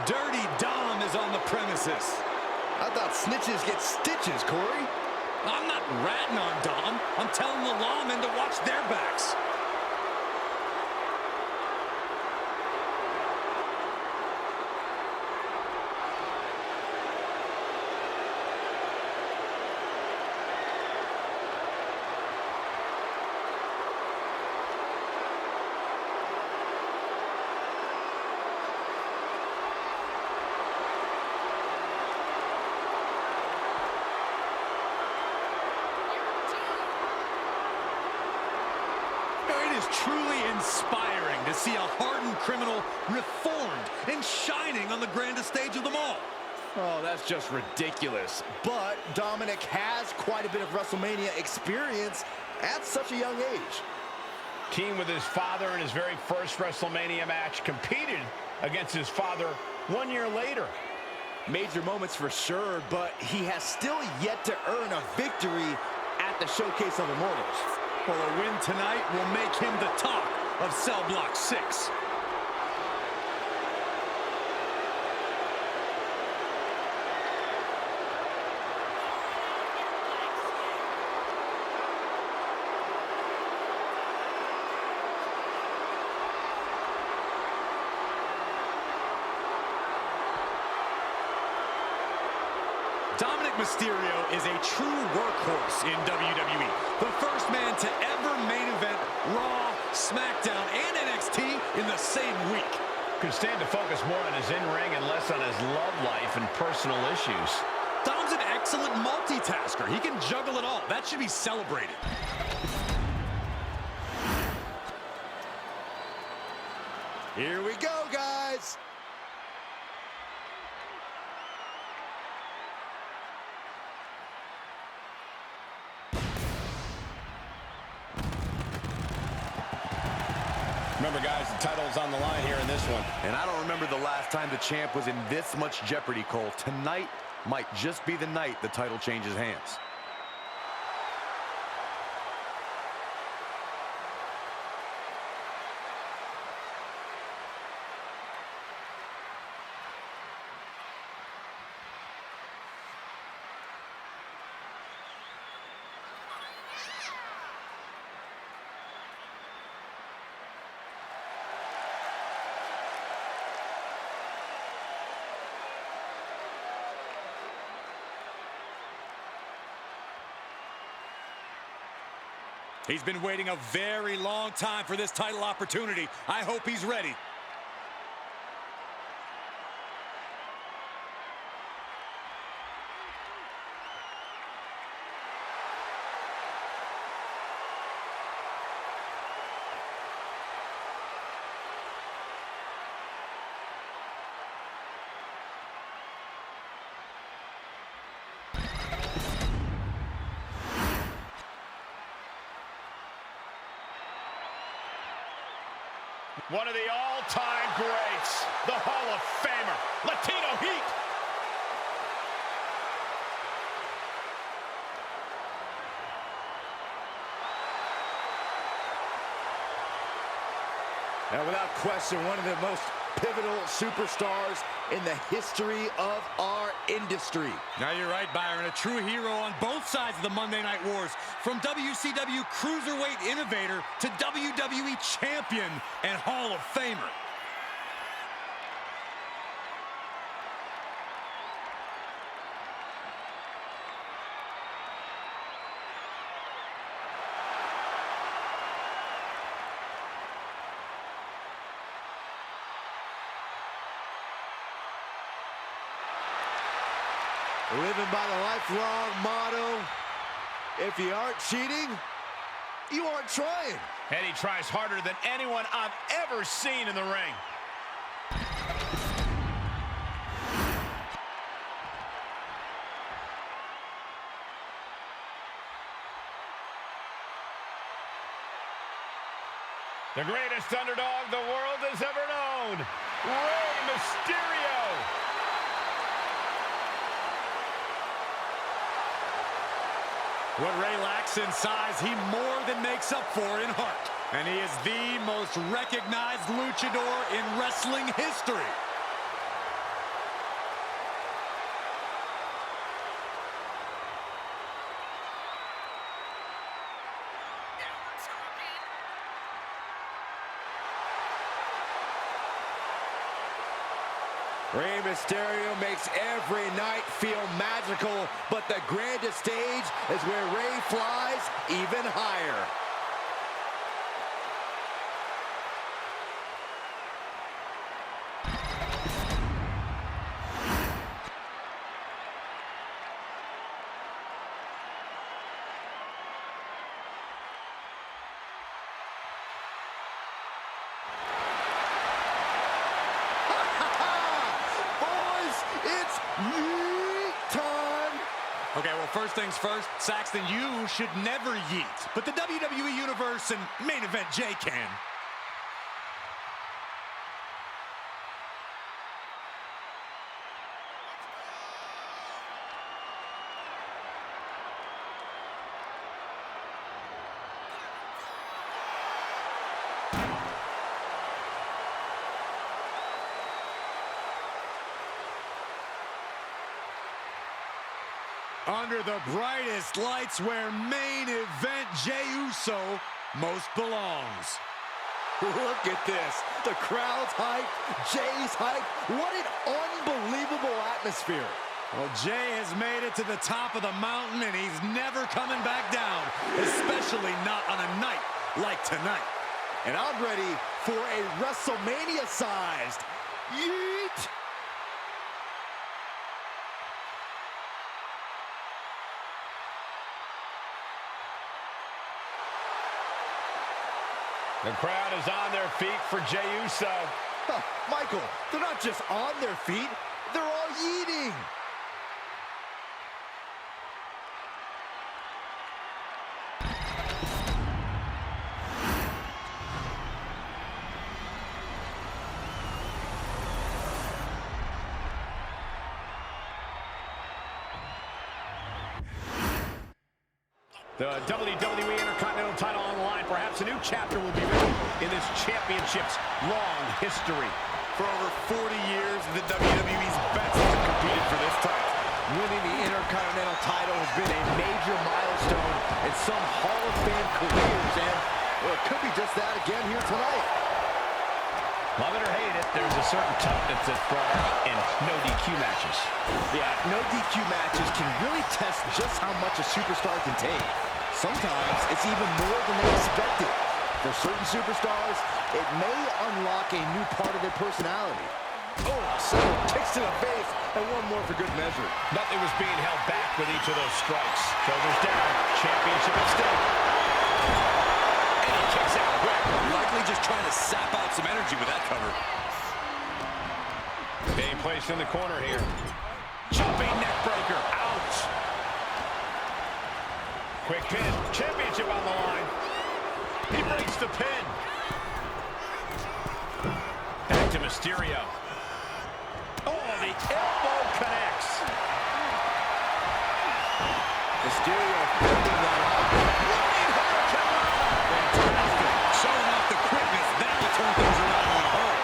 Dirty Dom is on the premises. I thought snitches get stitches, Corey. I'm not ratting on Dom. I'm telling the lawmen to watch their backs. It is truly inspiring to see a hardened criminal reformed and shining on the grandest stage of them all. Oh, that's just ridiculous. But Dominic has quite a bit of WrestleMania experience at such a young age. Keen with his father in his very first WrestleMania match, competed against his father 1 year later. Major moments for sure, but he has still yet to earn a victory at the Showcase of Immortals. Well, a win tonight will make him the talk of Cell Block 6. Dominic Mysterio is a true workhorse in WWE. The first man to ever main event Raw, SmackDown, and NXT in the same week. Could stand to focus more on his in-ring and less on his love life and personal issues. Dom's an excellent multitasker. He can juggle it all. That should be celebrated. Here we go, guys. Remember, guys, the title's on the line here in this one. And I don't remember the last time the champ was in this much jeopardy, Cole. Tonight might just be the night the title changes hands. He's been waiting a very long time for this title opportunity. I hope he's ready. One of the all-time greats, the Hall of Famer, Latino Heat. And without question, one of the most pivotal superstars in the history of our industry. Now you're right, Byron. A true hero on both sides of the Monday Night Wars. From WCW Cruiserweight Innovator to WWE Champion and Hall of Famer. Living by the lifelong motto, if you aren't cheating, you aren't trying. And he tries harder than anyone I've ever seen in the ring. The greatest underdog the world has ever known, Rey Mysterio. What Rey lacks in size, he more than makes up for in heart. And he is the most recognized luchador in wrestling history. Rey Mysterio makes every night feel magical, but the grandest stage is where Rey flies even higher. Okay, well, first things first, Saxton, you should never yeet. But the WWE Universe and main event Jay can. Under the brightest lights where main event Jey Uso most belongs. Look at this. The crowd's hyped, Jay's hyped. What an unbelievable atmosphere. Well, Jey has made it to the top of the mountain, and he's never coming back down, especially not on a night like tonight. And I'm ready for a WrestleMania-sized yeet. The crowd is on their feet for Jey Uso. Huh, Michael, they're not just on their feet, they're all yeeting. The WWE Intercontinental title on the line. Perhaps a new chapter will be written in this championship's long history. For over 40 years, the WWE's best have competed for this title. Winning the Intercontinental title has been a major milestone in some Hall of Fame careers, and well, it could be just that again here tonight. Love it or hate it, there's a certain toughness that's brought out in no DQ matches. Yeah, no DQ matches can really test just how much a superstar can take. Sometimes it's even more than they expected. For certain superstars, it may unlock a new part of their personality. Oh, several kicks to the face, and one more for good measure. Nothing was being held back with each of those strikes. Shoulders down, championship at stake. And he kicks out quick. Likely just trying to sap out some energy with that cover. Being placed in the corner here. Jumping neck breaker. Ouch. Quick pin. Championship on the line. He breaks the pin. Back to Mysterio. Oh, the elbow connects. Mysterio flipping that up. Running hurricane. Fantastic. Showing off the quickness. That will turn things around in a hurry.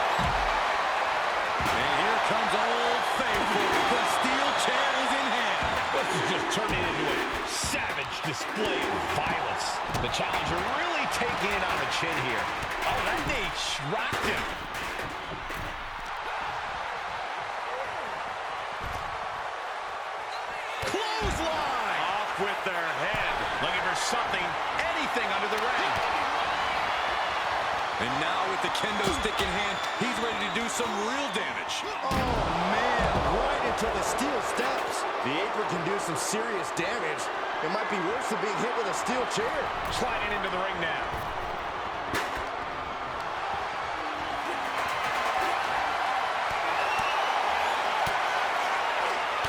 And here comes Old Faithful. The steel chair is in hand. This is just turning into a savage display of violence. The challenger really taking it on the chin here. Oh, that knee rocked him. Clothesline. Off with their head. Looking for something, anything under the ring. And now with the kendo stick in hand, he's ready to do some real damage. Oh, man, right into the steel steps. The apron can do some serious damage. It might be worse than being hit with a steel chair. Sliding into the ring now.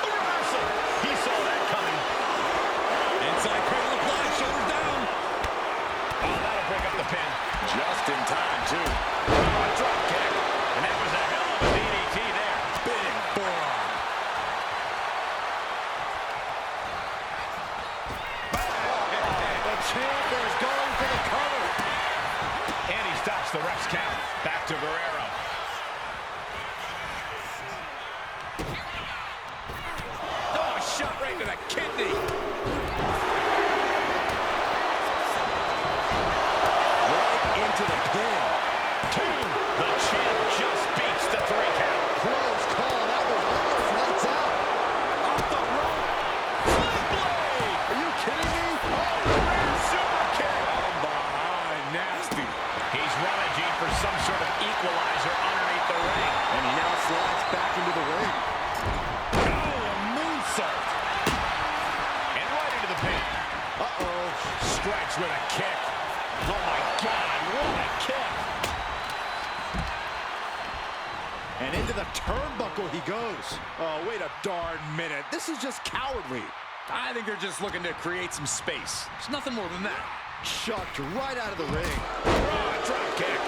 A reversal. He saw that coming. Inside cradle applied, shoulders down. Oh, that'll break up the pin. Just in time, too. Oh, drop kick. And that was a hell of a DDT there. Big forearm. The champ is going for the cover. And he stops the ref's count. Back to Guerrero. Oh, shot right to the kidney. Right into the pin. Two. The champ just beats the 3 count. Close call feet. He's rummaging for some sort of equalizer underneath the ring. And he now slides back into the ring. Oh, a moonsault. And right into the pin. Uh-oh. Strikes with a kick. Oh, my God. What a kick. And into the turnbuckle he goes. Oh, wait a darn minute. This is just cowardly. I think they're just looking to create some space. There's nothing more than that. Chucked right out of the ring. Oh, drop kick.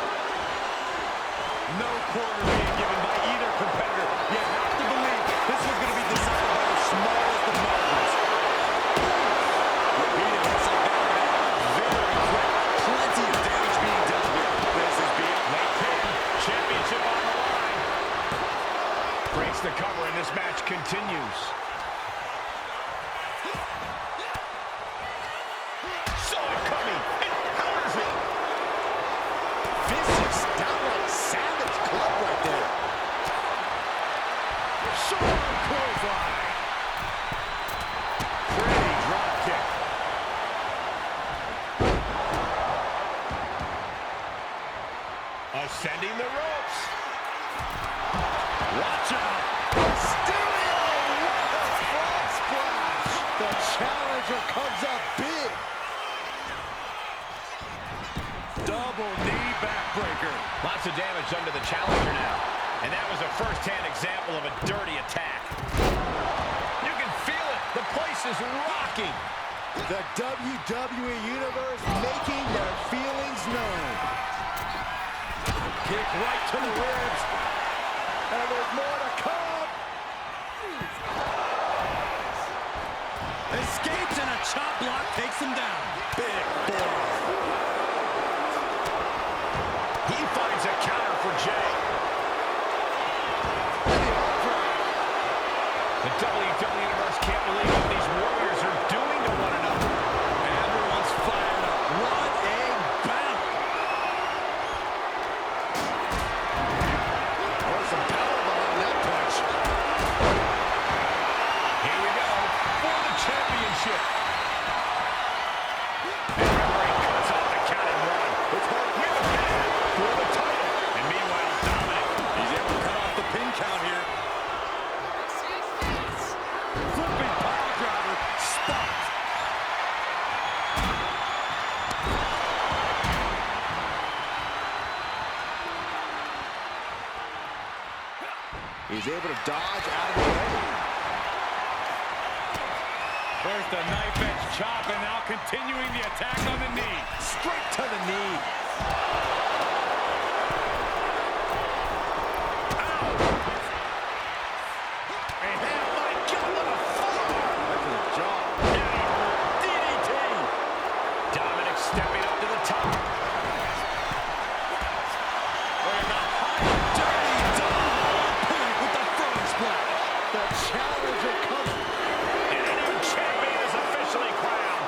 No quarter being given by either competitor. You have to believe this was going to be decided by the smallest of margins. Repeated hits like that are going to add very quick. Plenty of damage being done here. This is being late pin. Championship on the line. Breaks the cover and this match continues. Saw it coming and counters it. Vicious, downright savage club right there. Shoulder clothesline. Pretty drop kick. Ascending the ropes. Watch out. Stereo with a frog splash. The challenger comes up big. Double knee backbreaker. Lots of damage done to the challenger now. And that was a first-hand example of a dirty attack. You can feel it. The place is rocking. The WWE Universe making their feelings known. Kick right to the ribs. And there's more to come. Escapes and a chop block takes him down. Big forearm. He finds a counter for Jay. The WWE Universe can't believe what these warriors are doing to one another. Everyone's fired up. What a bout. There's some power behind that punch. Here we go for the championship. And referee cuts off the count and one. It's hard With a pin for the title. And meanwhile, Dominic. He's able to cut off the pin count here. Flipping pile driver. Stopped. He's able to dodge out of the way. First a knife edge chop and now continuing the attack on the knee. Straight to the knee. And oh my God, what a forearm. Right to the jaw. DDT. Dominic stepping up to the top. Look at that high dirty double pin with the frog splash. The challenger comes. And a new champion is officially crowned.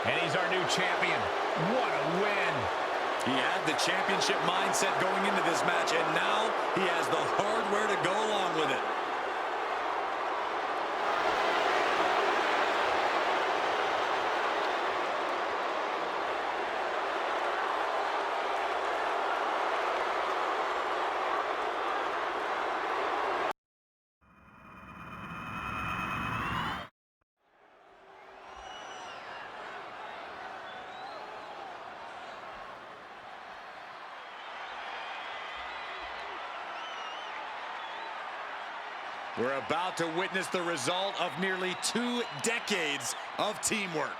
And he's our new champion. What a win. He had the championship mindset going into this match, and now he has the hardware to go along with it. We're about to witness the result of nearly 2 decades of teamwork.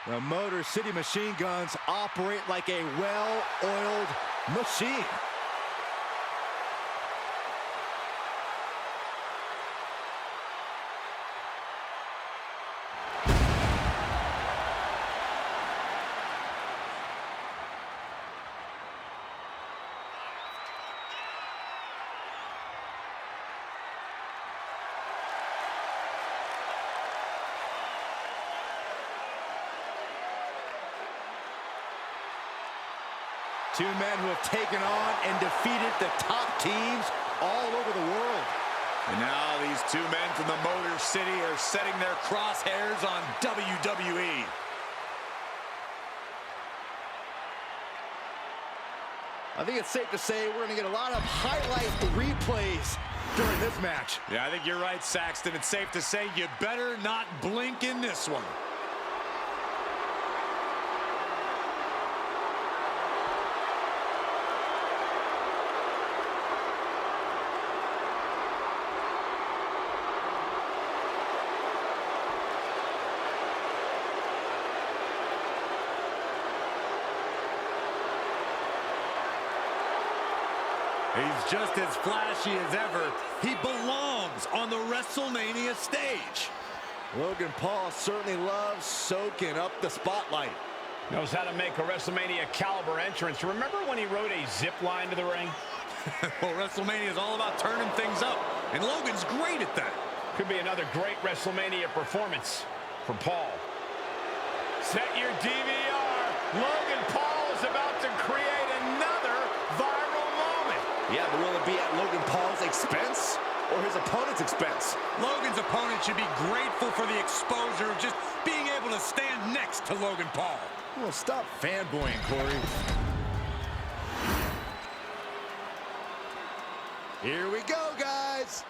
The Motor City Machine Guns operate like a well-oiled machine. Two men who have taken on and defeated the top teams all over the world. And now these two men from the Motor City are setting their crosshairs on WWE. I think it's safe to say we're going to get a lot of highlight replays during this match. Yeah, I think you're right, Saxton. It's safe to say you better not blink in this one. He's just as flashy as ever. He belongs on the WrestleMania stage. Logan Paul certainly loves soaking up the spotlight. Knows how to make a WrestleMania caliber entrance. Remember when he rode a zip line to the ring? Well, WrestleMania is all about turning things up, and Logan's great at that. Could be another great WrestleMania performance for Paul. Set your DVR. Logan Paul is about to create another viral moment. Yeah, but will it be at Logan Paul's expense or his opponent's expense? Logan's opponent should be grateful for the exposure of just being able to stand next to Logan Paul. Well, stop fanboying, Corey. Here we go, guys.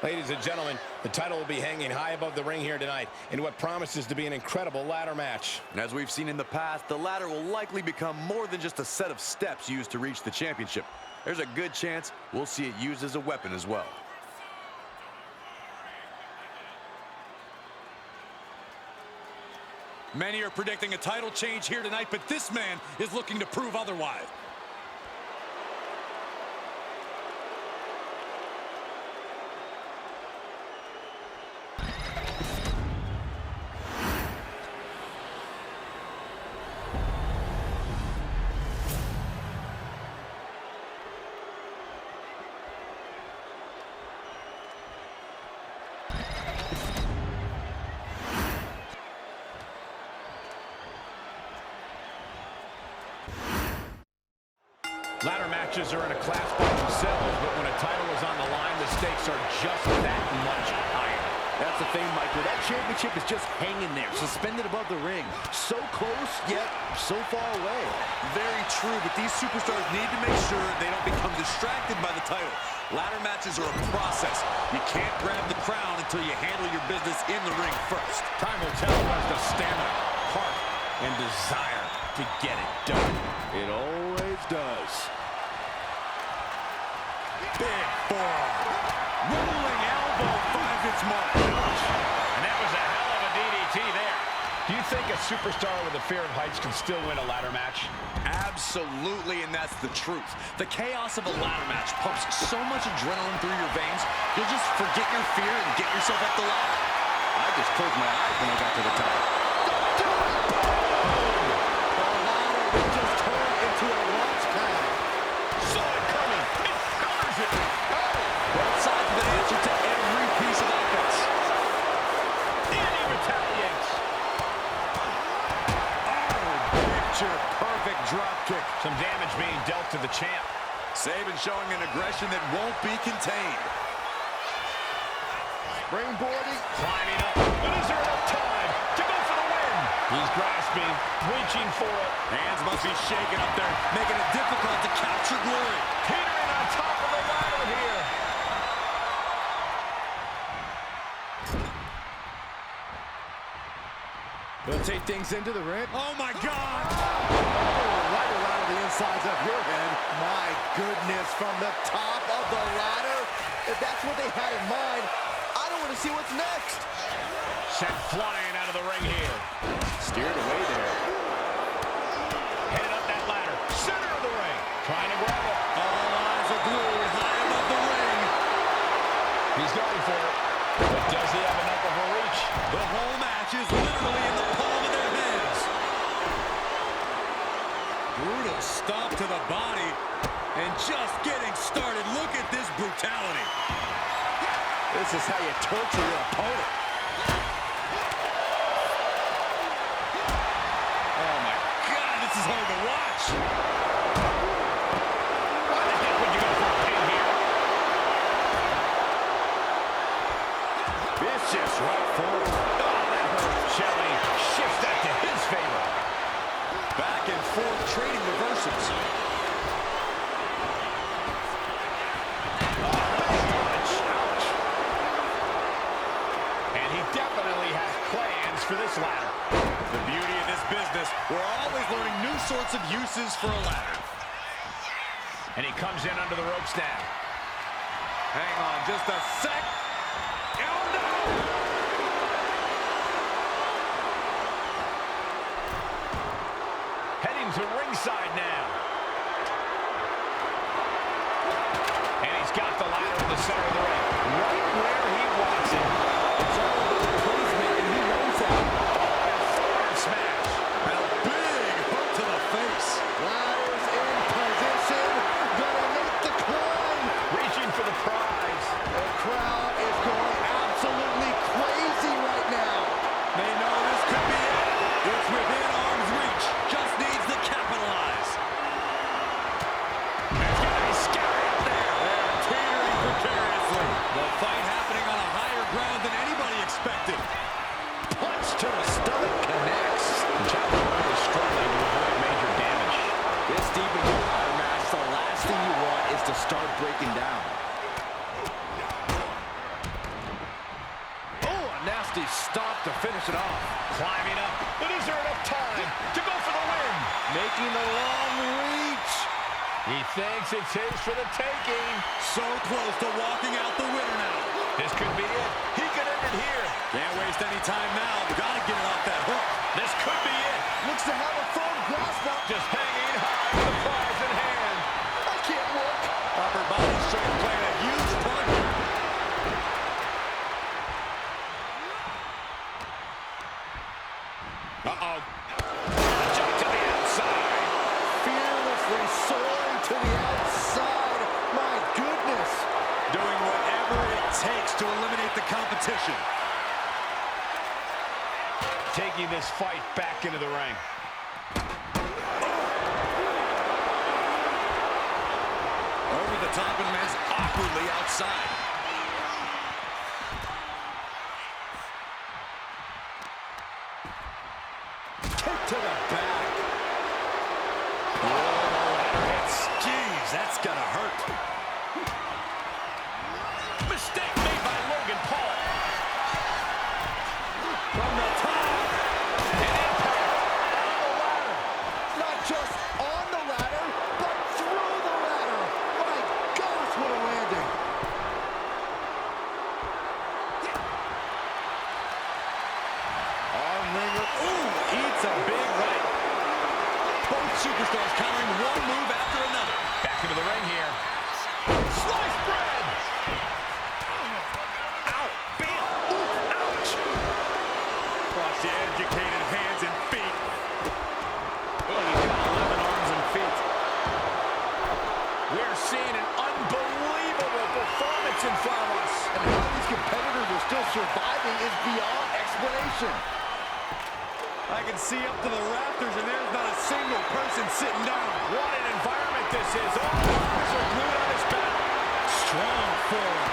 Ladies and gentlemen, the title will be hanging high above the ring here tonight in what promises to be an incredible ladder match. As we've seen in the past, the ladder will likely become more than just a set of steps used to reach the championship. There's a good chance we'll see it used as a weapon as well. Many are predicting a title change here tonight, but this man is looking to prove otherwise. Ladder matches are in a class by themselves, but when a title is on the line, the stakes are just that much higher. That's the thing, Michael. That championship is just hanging there, suspended above the ring. So close, yet so far away. Very true, but these superstars need to make sure they don't become distracted by the title. Ladder matches are a process. You can't grab the crown until you handle your business in the ring first. Time will tell who has the stamina, heart, and desire to get it done. It always does. Big forearm. Rolling elbow finds its mark. And that was a hell of a DDT there. Do you think a superstar with a fear of heights can still win a ladder match? Absolutely, and that's the truth. The chaos of a ladder match pumps so much adrenaline through your veins, you'll just forget your fear and get yourself up the ladder. I just closed my eyes when I got to the top. Dropkick. Some damage being dealt to the champ. Saban showing an aggression that won't be contained. Springboarding. Climbing up. But is there enough time to go for the win? He's grasping, reaching for it. Hands must be shaking up there, making it difficult to capture glory. Teetering on top of the ladder here. He'll take things into the ring. Oh, my God. Right around the insides of your head. My goodness, from the top of the ladder. If that's what they had in mind, I don't want to see what's next. Sent flying out of the ring here. Steered away there. Headed up that ladder. Center of the ring. Trying to grab it. All eyes are glued high above the ring. He's going for it. But does he have enough of a reach? The whole match is literally in the palm of their hands. Brutal stomp to the body. And just getting started. Look at this brutality. This is how you torture your opponent. Oh, my God, this is hard to watch. Why the heck would you go for a pin here? Vicious right forward. Oh, that hurt. Shelley shifts that to his favor. Back and forth, trading reversals. Definitely has plans for this ladder. The beauty of this business, we're always learning new sorts of uses for a ladder. And he comes in under the ropes now. Hang on just a sec. Oh, no! Heading to ringside now. And he's got the ladder in the center of the ring. Right where he wants it. It's all about the placement, and he knows that. Forearm smash. And a big hook to the face. Ladders in position. Gonna make the climb. Reaching for the prize. The crowd is going absolutely crazy right now. They know this could be it. It's within arm's reach. Just needs to capitalize. It's gonna be scary up there. They're teetering precariously. The fight happening on a higher ground than anybody expected. Punch to the stomach connects. John is struggling to avoid major damage. This deep into a ladder match, the last thing you want is to start breaking down. Oh, a nasty stop to finish it off. Climbing up, but is there enough time to go for the win? Making the long reach. He thinks it's his for the taking. So close to walking out the winner now. This could be it. He could end it here. Can't waste any time now. Gotta get it off that hook. This could be it. Looks to have a firm grasp up. Just hanging high with the prize in hand. I can't look. Upper body strength playing a huge part. Uh-oh. Jump to the outside. Fearlessly soaring to the outside. My goodness. Doing whatever it takes to eliminate the competition. Taking this fight back into the ring. Over the top of him is awkwardly outside. Kick to the back. Jeez, that's gonna hurt. Mistake made by Logan Paul. From the top. An impact on the ladder. Not just on the ladder, but through the ladder. My gosh, what a landing. Arm wringer. Ooh, eats a big right. Both superstars countering one move after another. Back into the ring here. Sliced bread. Ow, bam, ooh, ouch. Watch the educated hands and feet. Oh, he's got 11 arms and feet. We're seeing an unbelievable performance in front of us. And how these competitors are still surviving is beyond explanation. I can see up to the rafters, and there's not a single person sitting down. What an environment this is. All eyes are glued on his back. Strong forearm.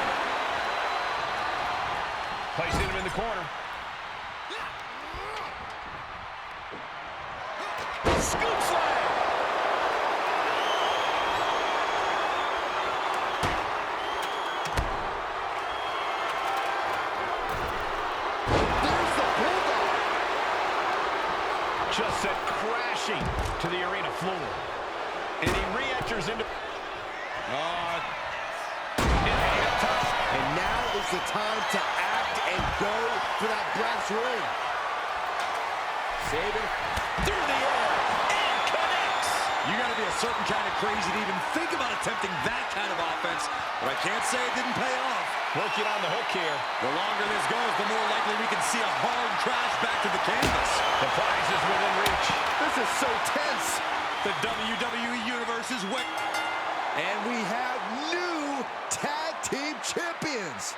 Placing him in the corner. Scoop slam. There's the bulldog. Just sent crashing to the arena floor. And he re-enters into... And now is the time to act and go for that brass ring. Save it Through the air. And connects. You got to be a certain kind of crazy to even think about attempting that kind of offense. But I can't say it didn't pay off. Working on the hook here. The longer this goes, the more likely we can see a hard crash back to the canvas. The prize is within reach. This is so tense. The WWE Universe is wet. And we have new tag team champions.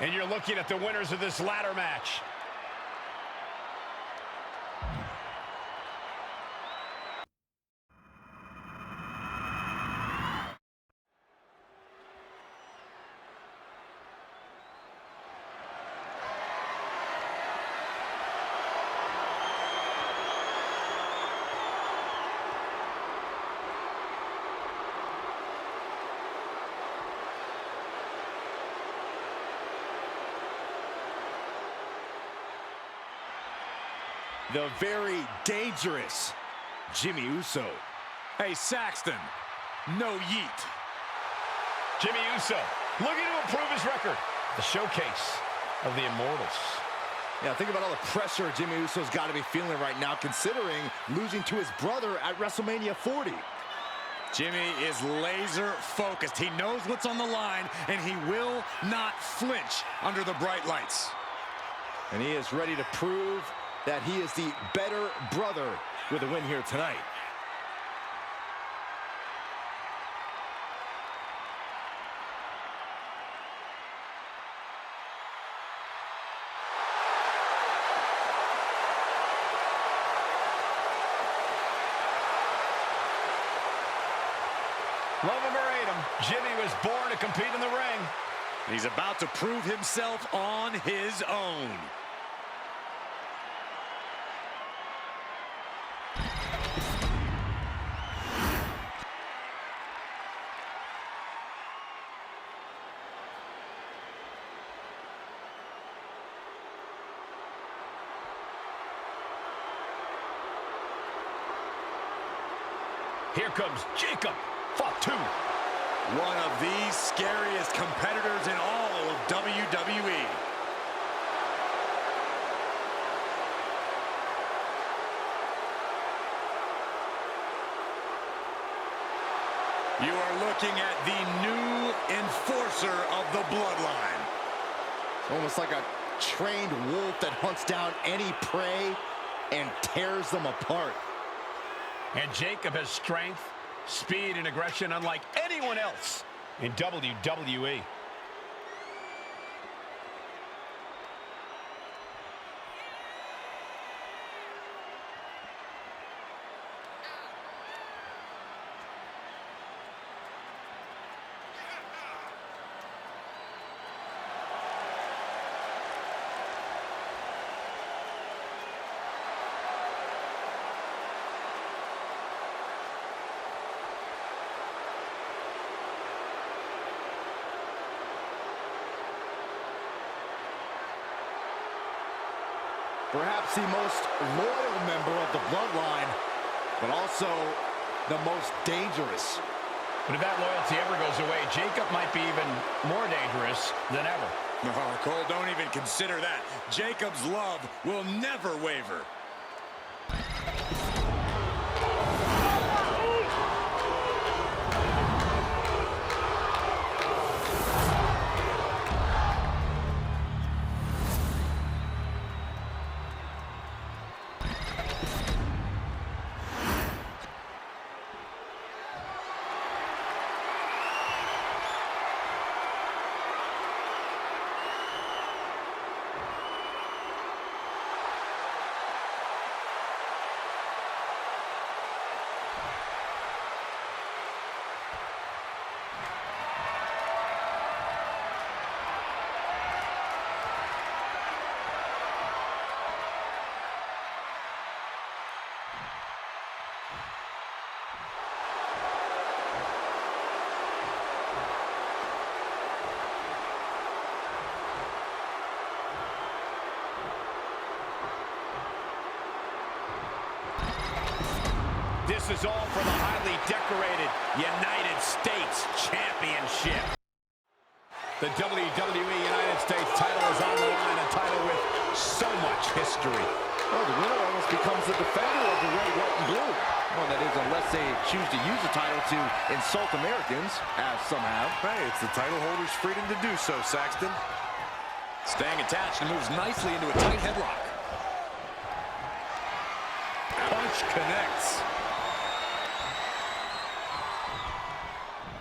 And you're looking at the winners of this ladder match. The very dangerous Jimmy Uso. Hey, Saxton, no yeet. Jimmy Uso looking to improve his record. The showcase of the Immortals. Yeah, think about all the pressure Jimmy Uso's got to be feeling right now, considering losing to his brother at WrestleMania 40. Jimmy is laser focused. He knows what's on the line, and he will not flinch under the bright lights. And he is ready to prove that he is the better brother with a win here tonight. Love him or hate him, Jimmy was born to compete in the ring. He's about to prove himself on his own. Here comes Jacob. Fought two. One of the scariest competitors in all of WWE. You are looking at the new enforcer of the bloodline. Almost like a trained wolf that hunts down any prey and tears them apart. And Jacob has strength, speed, and aggression unlike anyone else in WWE. Perhaps the most loyal member of the bloodline, but also the most dangerous. But if that loyalty ever goes away, Jacob might be even more dangerous than ever. Oh, Cole, don't even consider that. Jacob's love will never waver. This is all for the highly decorated United States Championship. The WWE United States title is on the line, a title with history. Well, the winner almost becomes the defender of the red, white, and blue. Well, that is, unless they choose to use the title to insult Americans, as some have. Hey, it's the title holder's freedom to do so, Saxton. Staying attached and moves nicely into a tight headlock. Punch connects.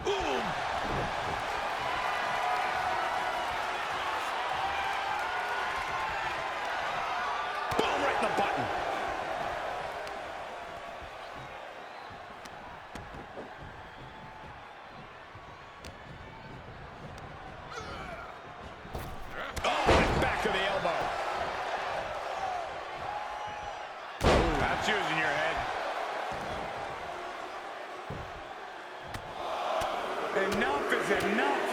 Boom! Boom, right in the button. Oh, back to the elbow. That's using your head. Enough is enough.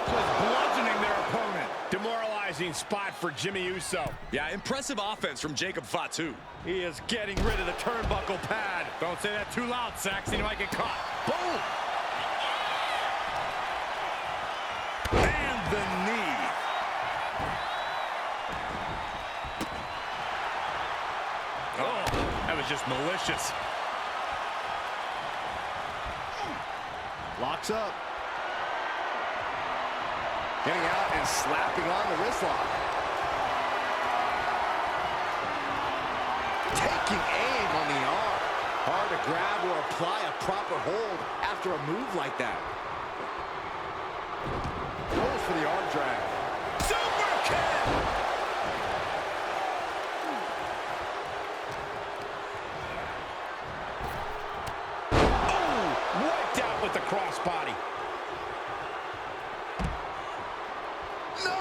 Just bludgeoning their opponent. Demoralizing spot for Jimmy Uso. Yeah, impressive offense from Jacob Fatu. He is getting rid of the turnbuckle pad. Don't say that too loud, Saxton. You might get caught. Boom! And the knee. Oh, that was just malicious. Locks up. Getting out and slapping on the wrist lock. Taking aim on the arm. Hard to grab or apply a proper hold after a move like that. Goes for the arm drag. Super kick! Oh, wiped out with the crossbody. No!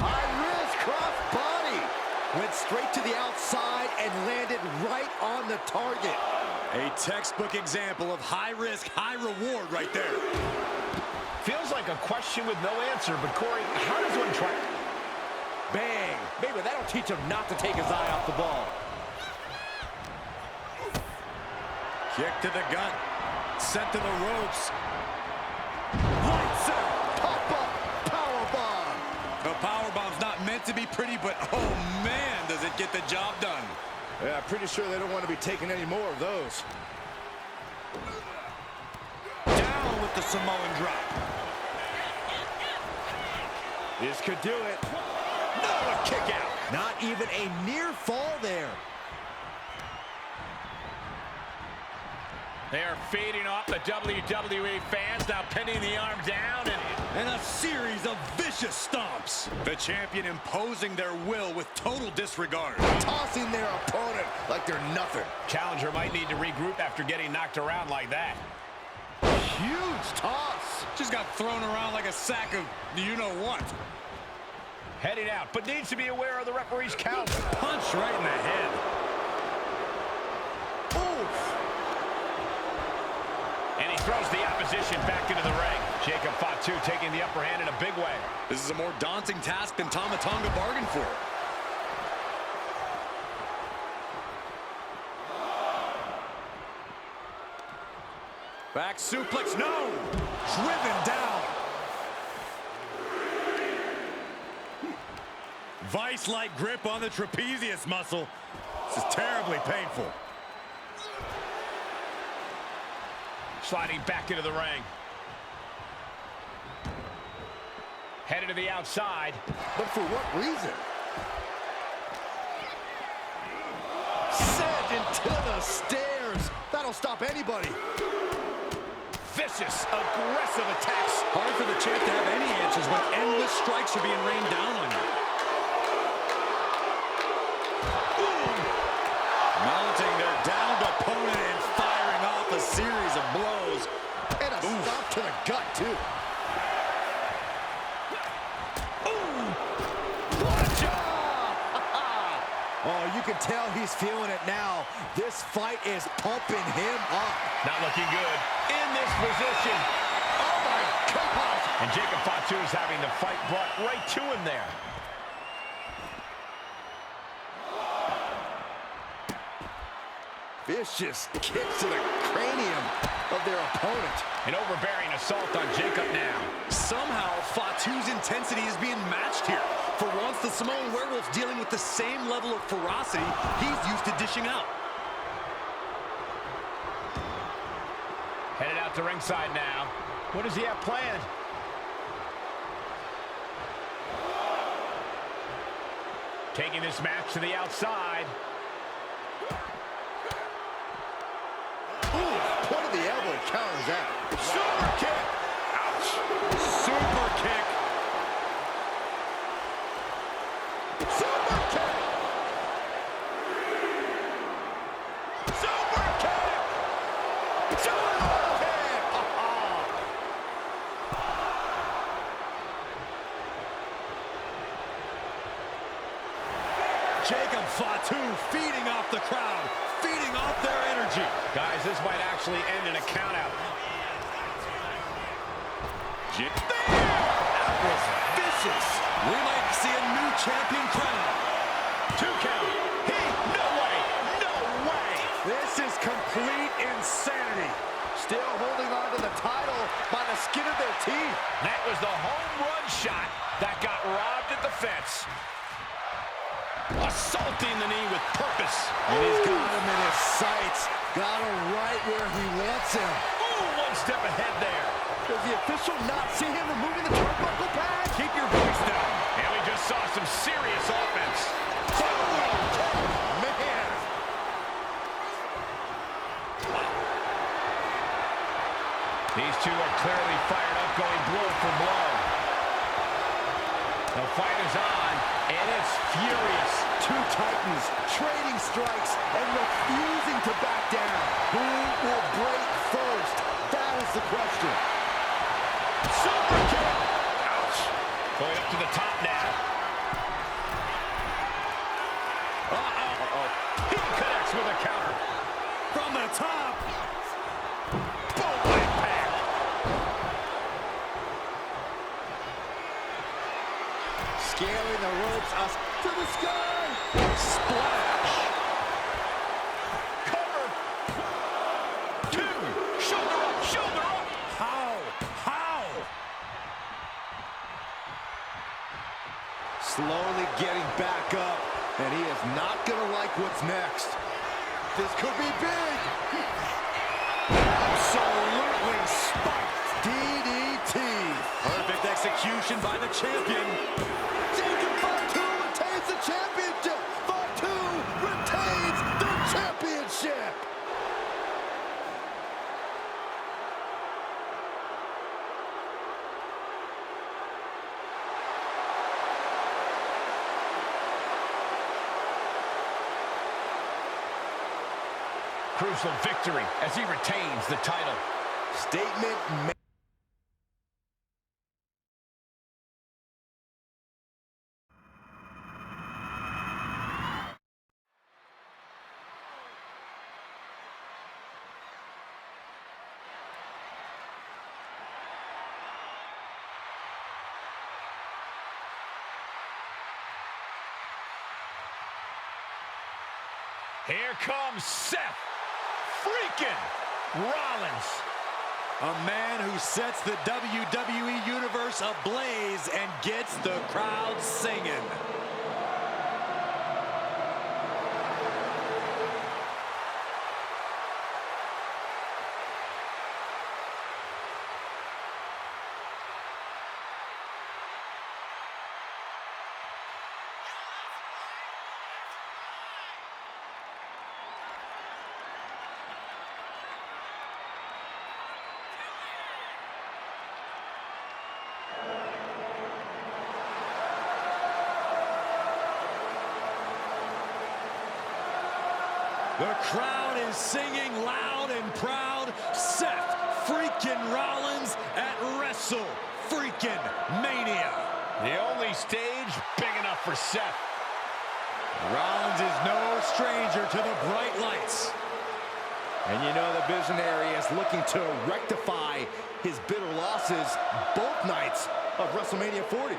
High risk cross body. Went straight to the outside and landed right on the target. A textbook example of high risk, high reward right there. Feels like a question with no answer, but Corey, how does one try? Bang! Maybe that'll teach him not to take his eye off the ball. Kick to the gut. Sent to the ropes. Lights out! Pop-up powerbomb. The powerbomb's not meant to be pretty, but oh man, does it get the job done. Yeah, pretty sure they don't want to be taking any more of those. Down with the Samoan drop. This could do it. No, a kick out. Not even a near fall there. They are feeding off the WWE fans, now pinning the arm down And a series of vicious stomps. The champion imposing their will with total disregard. Tossing their opponent like they're nothing. Challenger might need to regroup after getting knocked around like that. Huge toss. Just got thrown around like a sack of you-know-what. Heading out, but needs to be aware of the referee's count. Punch right in the head. Oof. And he throws the opposition back into the ring. Jacob Fatu taking the upper hand in a big way. This is a more daunting task than Tama Tonga bargained for. Back suplex, no! Driven down. Vice-like grip on the trapezius muscle. This is terribly painful. Sliding back into the ring. Headed to the outside. But for what reason? Sent into the stairs. That'll stop anybody. Vicious, aggressive attacks. Hard for the champ to have any answers when endless strikes are being rained down on you. Mounting their downed opponent and firing off a series of blows. And a stop to the gut, too. Oh, you can tell he's feeling it now. This fight is pumping him up. Not looking good. In this position. Oh, my gosh. And Jacob Fatu is having the fight brought right to him there. Vicious kicks to the cranium of their opponent. An overbearing assault on Jacob now. Somehow, Fatu's intensity is being matched here. For once, the Samoan Werewolf's dealing with the same level of ferocity he's used to dishing out. Headed out to ringside now. What does he have planned? Taking this match to the outside. Ooh, point of the elbow counters that. Super kick. Ouch. Super kick. Super kick. Super kick. Super kick. Jacob Fatu feeding off the crowd, feeding off their energy. Guys, this might actually end in a countout. That was vicious. We might see a new champion crown. 2 count. No way. No way. This is complete insanity. Still holding on to the title by the skin of their teeth. That was the home run shot that got robbed at the fence. Assaulting the knee with purpose. And he's got him in his sights. Got him right where he wants him. Ooh, 1 step ahead there. Does the official not see him removing the turnbuckle pad? Keep your voice down. And we just saw some serious offense. Man. These two are clearly fired up, going blow for blow. The fight is on, and it's furious. Two titans trading strikes and refusing to back down. Who will break first? That is the question. Super kick. Ouch. Going up to the top now. Uh-oh. He connects with a counter. From the top. Boom, impact. Scaling the ropes us to the sky. Splash. Cover. 2. Shoulder up, shoulder up. How? Slowly getting back up, and he is not going to like what's next. This could be big. Absolutely spiked. DDT. Perfect execution by the champion. Jacob Fatu retains the championship. Fatu retains the championship. Crucial victory as he retains the title. Statement made. Here comes Seth freaking Rollins. A man who sets the WWE Universe ablaze and gets the crowd singing. The crowd is singing loud and proud. Seth freaking Rollins at Wrestle freaking Mania. The only stage big enough for Seth. Rollins is no stranger to the bright lights. And you know the visionary is looking to rectify his bitter losses both nights of WrestleMania 40.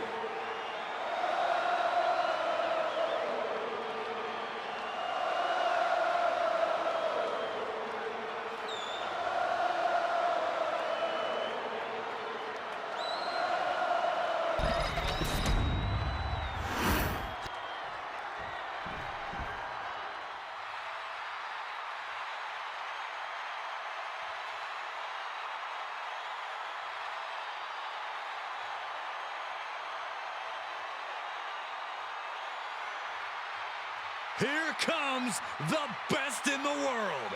Here comes the best in the world.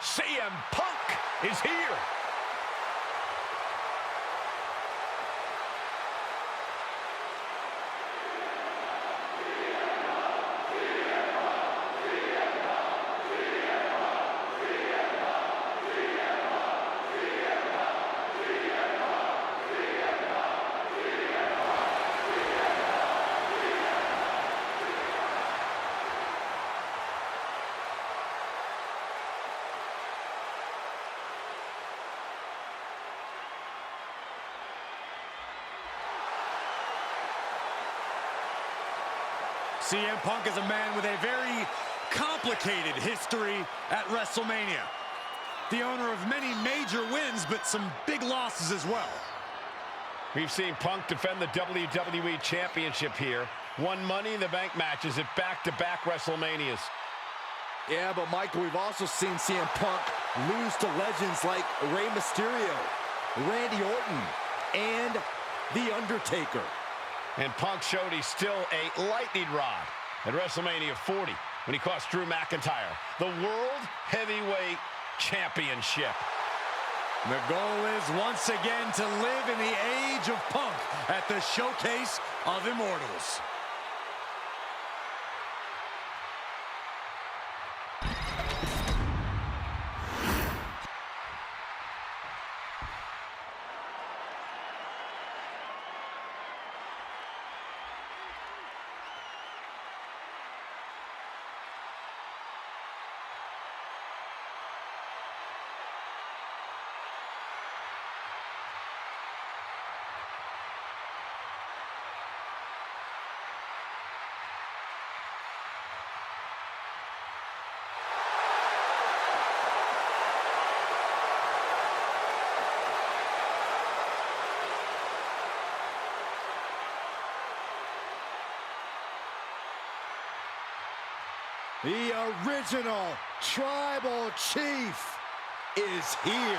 CM Punk is here. CM Punk is a man with a very complicated history at WrestleMania. The owner of many major wins, but some big losses as well. We've seen Punk defend the WWE Championship here, won Money in the Bank matches at back-to-back WrestleManias. Yeah, but Michael, we've also seen CM Punk lose to legends like Rey Mysterio, Randy Orton, and The Undertaker. And Punk showed he's still a lightning rod at WrestleMania 40 when he cost Drew McIntyre the World Heavyweight Championship. The goal is once again to live in the age of Punk at the Showcase of Immortals. The original Tribal Chief is here.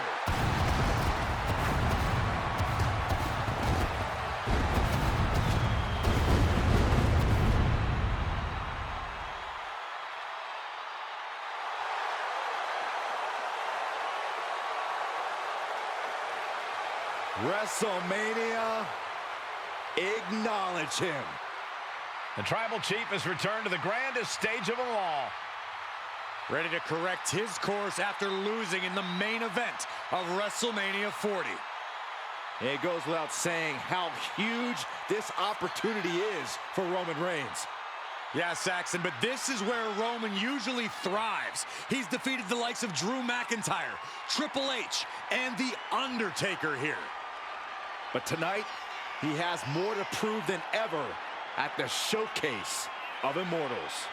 WrestleMania, acknowledge him. The Tribal Chief has returned to the grandest stage of them all. Ready to correct his course after losing in the main event of WrestleMania 40. It goes without saying how huge this opportunity is for Roman Reigns. Yeah, Saxon, but this is where Roman usually thrives. He's defeated the likes of Drew McIntyre, Triple H, and The Undertaker here. But tonight, he has more to prove than ever at the Showcase of Immortals.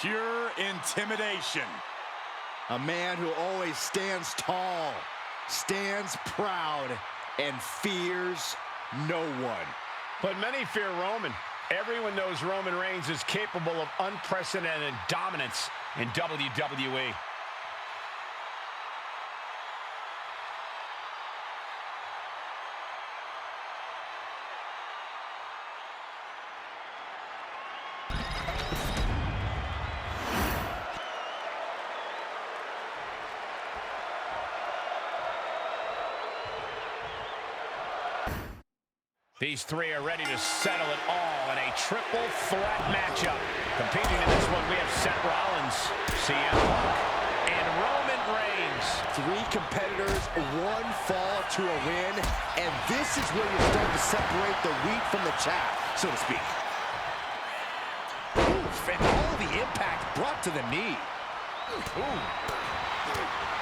Pure intimidation. A man who always stands tall, stands proud, and fears no one. But many fear Roman. Everyone knows Roman Reigns is capable of unprecedented dominance in WWE. These three are ready to settle it all in a triple threat matchup. Competing in this one, we have Seth Rollins, CM Punk, and Roman Reigns. Three competitors, one fall to a win, and this is where you start to separate the wheat from the chaff, so to speak. and all the impact brought to the knee. Ooh.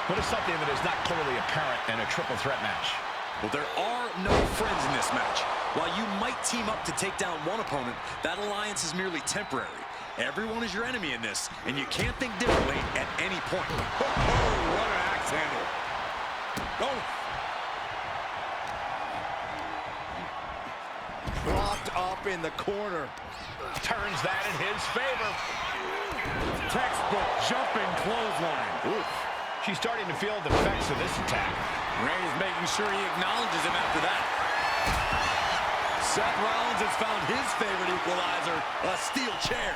What is something that is not clearly apparent in a triple threat match? Well, there are no friends in this match. While you might team up to take down one opponent, that alliance is merely temporary. Everyone is your enemy in this, and you can't think differently at any point. Oh, what an axe handle. Oh. Propped up in the corner. Turns that in his favor. Textbook jumping clothesline. Oof. She's starting to feel the effects of this attack. Reigns making sure he acknowledges him after that. Seth Rollins has found his favorite equalizer, a steel chair.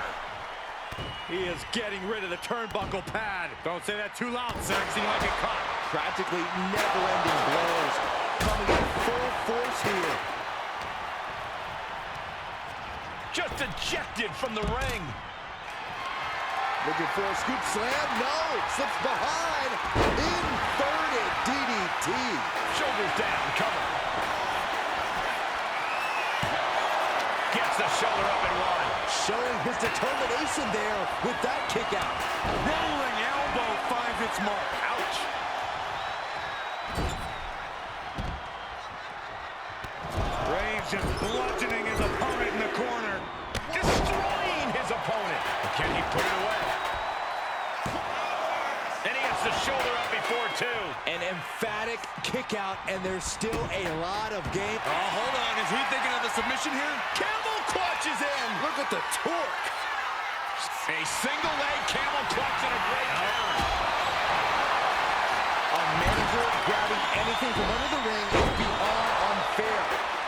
He is getting rid of the turnbuckle pad. Don't say that too loud, Sexy. You might get caught. Practically never-ending blows. Coming in full force here. Just ejected from the ring. Looking for a scoop slam. No, slips behind. Inverted DDT. Shoulders down, cover. Gets the shoulder up and one. Showing his determination there with that kick out. Rolling elbow finds its mark. Ouch. Reigns just bludgeoning his opponent in the corner. Destroying his opponent. Can he put it away? And he gets the shoulder up before two. An emphatic kick out, and there's still a lot of game. Oh, hold on. Is he thinking of the submission here? Camel clutch is in. Look at the torque. A single leg camel clutch and a great counter. A manager grabbing anything from under the ring is beyond unfair.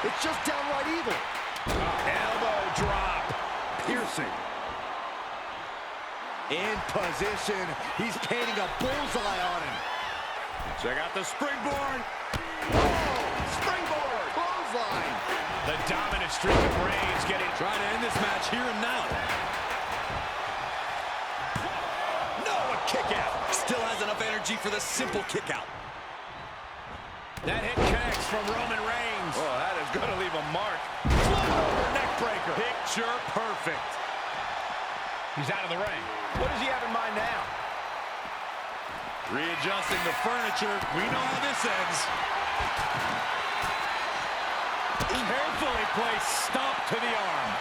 It's just downright evil. Elbow drop. Piercing. In position. He's painting a bullseye on him. Check out the springboard. Springboard. Clothesline. The dominant streak of Reigns getting... Trying to end this match here and now. No, a kick out. Still has enough energy for the simple kick out. That hit connects from Roman Reigns. Oh, that is going to leave a mark. Float over neck breaker. Picture perfect. He's out of the ring. What does he have in mind now? Readjusting the furniture. We know how this ends. Carefully placed stomp to the arm.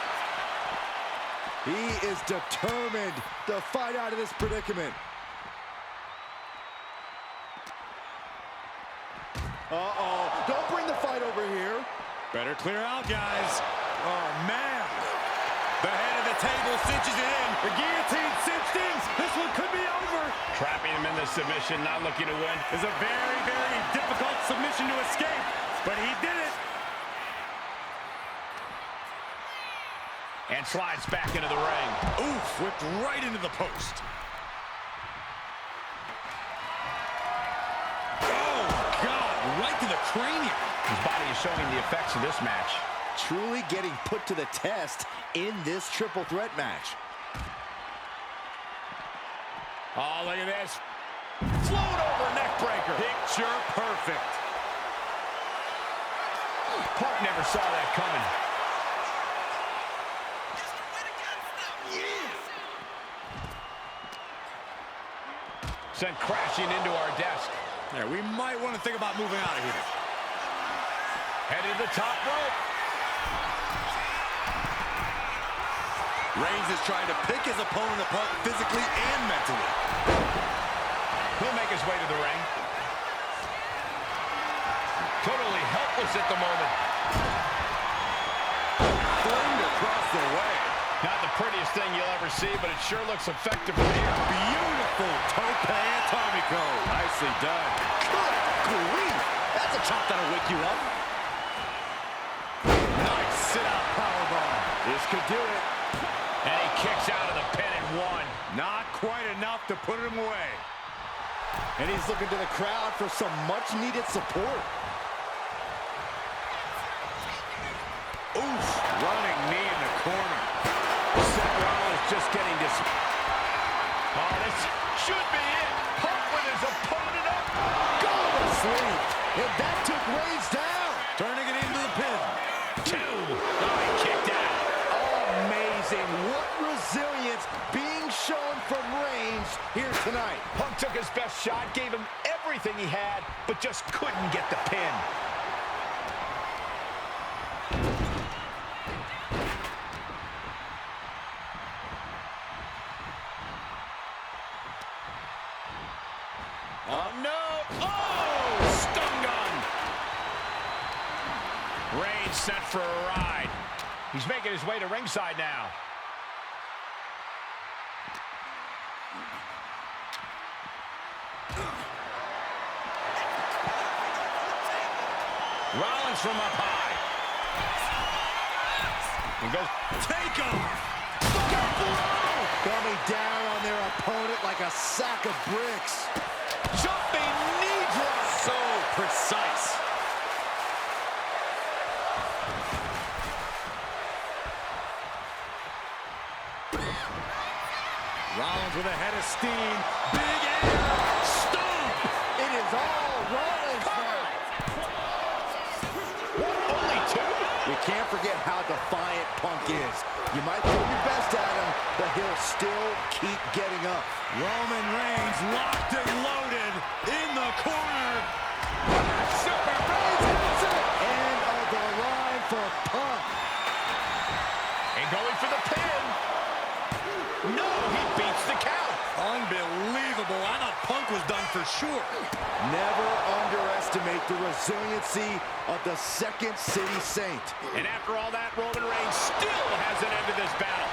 He is determined to fight out of this predicament. Uh-oh. Don't bring the fight over here. Better clear out, guys. Oh, man. The head of the table cinches it in. The guillotine cinched in. This one could be over. Trapping him in the submission, not looking to win. It's a very, very difficult submission to escape, but he did it. And slides back into the ring. Oof, whipped right into the post. Oh, God, right to the cranium. His body is showing the effects of this match. Truly getting put to the test in this triple threat match. Oh, look at this. Float over neck breaker. Picture perfect. Park never saw that coming. Sent crashing into our desk. There, we might want to think about moving out of here. Headed to the top rope. Reigns is trying to pick his opponent apart physically and mentally. He'll make his way to the ring. Totally helpless at the moment. Flamed across the way. Not the prettiest thing you'll ever see, but it sure looks effective from here. Beautiful tope atomico. Nicely done. Good grief. That's a chop that'll wake you up. Nice sit-out powerbomb. This could do it. And he kicks out of the pin and one. Not quite enough to put him away. And he's looking to the crowd for some much-needed support. Oof, running knee in the corner. Seth Rollins just getting this. Oh, this should be it. Pump with his opponent up. Go to sleep. And that took Reigns down. Turning it into the pin. Two. Oh, he kicked out. Amazing. What resilience match here tonight. Punk took his best shot, gave him everything he had, but just couldn't get the pin. Oh, no! Oh! Stun gun! Reigns sent for a ride. He's making his way to ringside now. Rollins from up high. He goes, take off! Coming down on their opponent like a sack of bricks. Jumping knee drop. So precise. Rollins with a head of steam. Big air. Stomp. It is all Rollins now. Only two? You can't forget how defiant Punk is. You might throw your best at him, but he'll still keep getting up. Roman Reigns locked and loaded in the corner. Super Reigns hits it. End of the line for Punk. And going for the pin. No, he beats the count. Unbelievable. I thought Punk was done for sure. Never underestimate the resiliency of the Second City Saint. And after all that, Roman Reigns still hasn't ended this battle.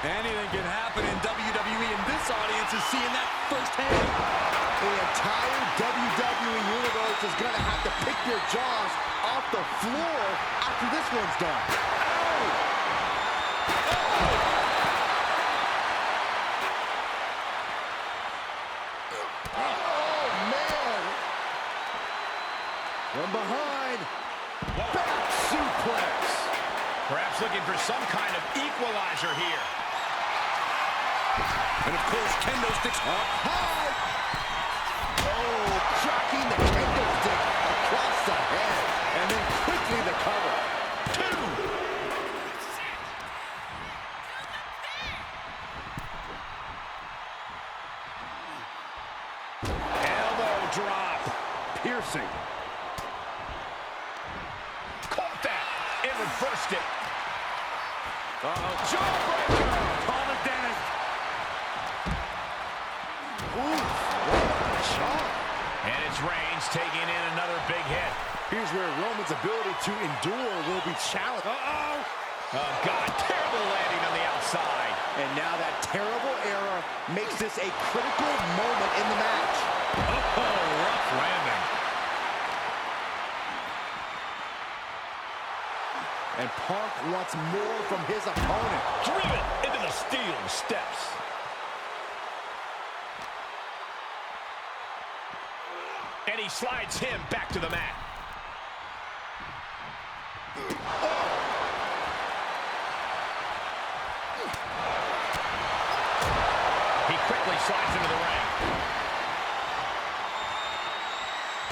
Anything can happen in WWE, and this audience is seeing that firsthand. The entire WWE Universe is going to have to pick their jaws off the floor after this one's done. Ow! Oh, man! From behind, back suplex. Perhaps looking for some kind of equalizer here. And of course, kendo sticks Up high. Oh, tracking the kendo stick across the head. And then quickly the cover. Two. Elbow drop. Piercing. Caught that. And reversed it. Jawbreaker. Thomas Dennis. Ooh, what a shot. And it's Reigns taking in another big hit. Here's where Roman's ability to endure will be challenged. Oh, God, terrible landing on the outside. And now that terrible error makes this a critical moment in the match. Oh, rough landing. And Punk wants more from his opponent. Driven into the steel steps. And he slides him back to the mat. He quickly slides into the ring.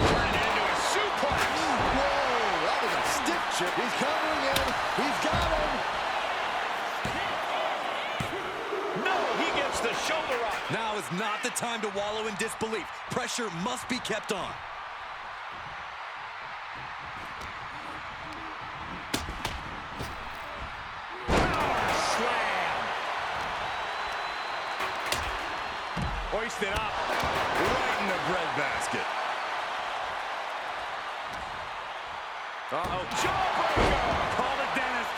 Turning it into a suplex. Whoa, that was a stiff chip. He's covering him. He's got him. No, he gets the shoulder up. Now is not the time to wallow in disbelief. Pressure must be kept on. Hoisted up. Right in the breadbasket. Uh-oh. Jawbreaker. Call the dentist.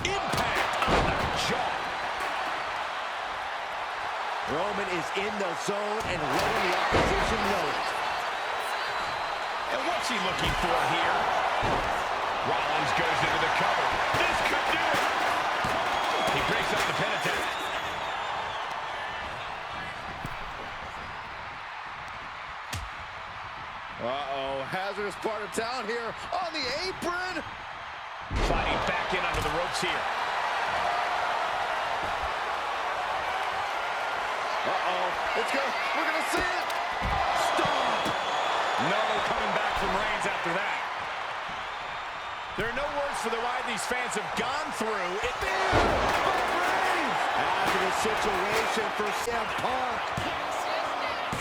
Impact on the jaw. Roman is in the zone and letting the opposition know it. And what's he looking for here? Rollins goes into the cover. This could do it. He breaks up the pin attempt. Uh-oh, hazardous part of town here on the apron. Sliding back in under the ropes here. Uh-oh, it's good. We're going to see it. Stomp. No coming back from Reigns after that. There are no words for the ride these fans have gone through. Hazardous situation for CM Punk.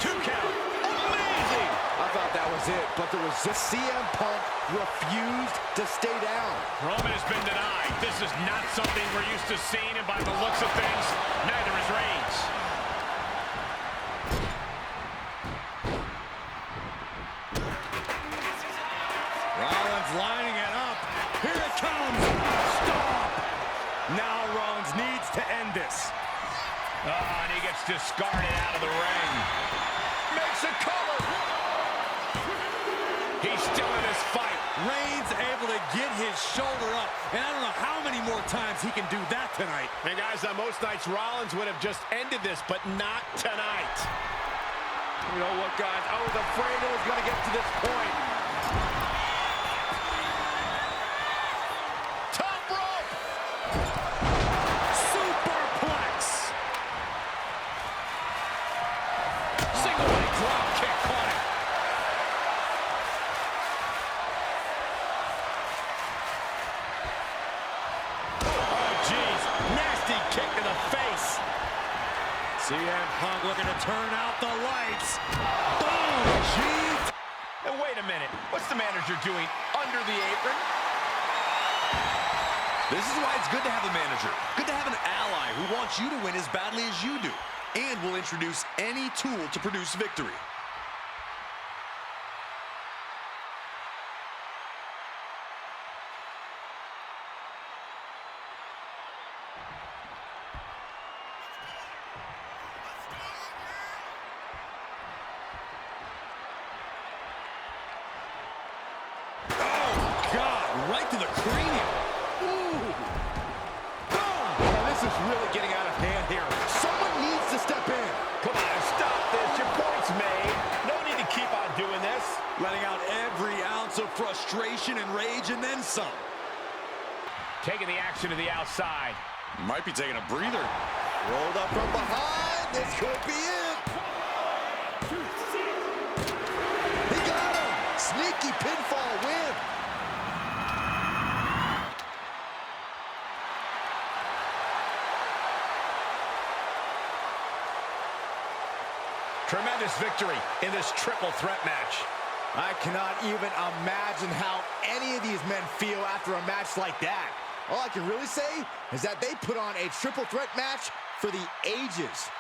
2 count. Amazing. I thought that was it, but there was just CM Punk refused to stay down. Roman has been denied. This is not something we're used to seeing, and by the looks of things, neither is Reigns. Rollins lining it up. Here it comes. Stop. Now Rollins needs to end this. And he gets discarded out of the ring. Makes a cover. He's still in this fight. Reigns able to get his shoulder up. And I don't know how many more times he can do that tonight. And guys, on most nights, Rollins would have just ended this, but not tonight. You know what, guys? I was afraid it was going to get to this point. Top rope. Superplex. Single leg drop kick caught him. Oh, jeez. Nasty kick to the face. CM Punk looking to turn out the lights. Boom! Jeez. And wait a minute. What's the manager doing under the apron? This is why it's good to have a manager. Good to have an ally who wants you to win as badly as you do. And will introduce any tool to produce victory. Right to the cranium. Ooh. Boom. Oh, this is really getting out of hand here. Someone needs to step in. Come on, stop this. Your point's made. No need to keep on doing this. Letting out every ounce of frustration and rage and then some. Taking the action to the outside. Might be taking a breather. Rolled up from behind. This could be it. He got him. Sneaky pinfall win. Tremendous victory in this triple threat match. I cannot even imagine how any of these men feel after a match like that. All I can really say is that they put on a triple threat match for the ages.